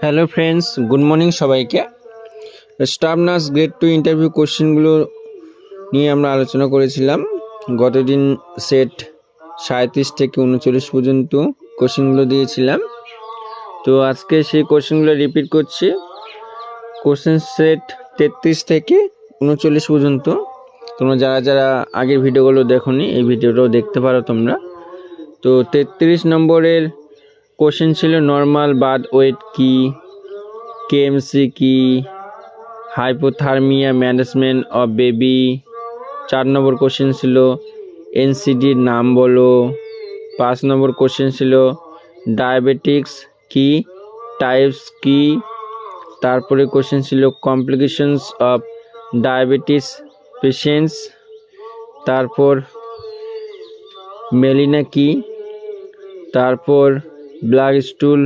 Hello friends, good morning সবাইকে। Staff nurse grade 2 interview কোশ্চেনগুলো নিয়ে আমরা আলোচনা করেছিলাম। গতদিন সেট 37 থেকে 39 পর্যন্ত কোশ্চেনগুলো দিয়েছিলাম। তো আজকে সেই কোশ্চেনগুলো রিপিট করছি। কোশ্চেন সেট 33 থেকে 39 পর্যন্ত। তোমরা যারা যারা আগের ভিডিওগুলো দেখোনি, এই ভিডিওটাও দেখতে পারো তোমরা। তো 33 নম্বরের কোশ্চেন ছিল নর্মাল বার্থ ওয়েট কি, কেএমসি কি, hypothermia management of baby. 4 number question ছিল এনসিডির নাম বলো। 5 নম্বর কোশ্চেন ছিল ডায়াবেটিক্স কি, টাইপস কি। তারপরে কোশ্চেন ছিল কমপ্লিকেশনস অফ ডায়াবেটিস পেশেন্টস। তারপর মেলিনা কি, তারপর ব্লাড স্টুল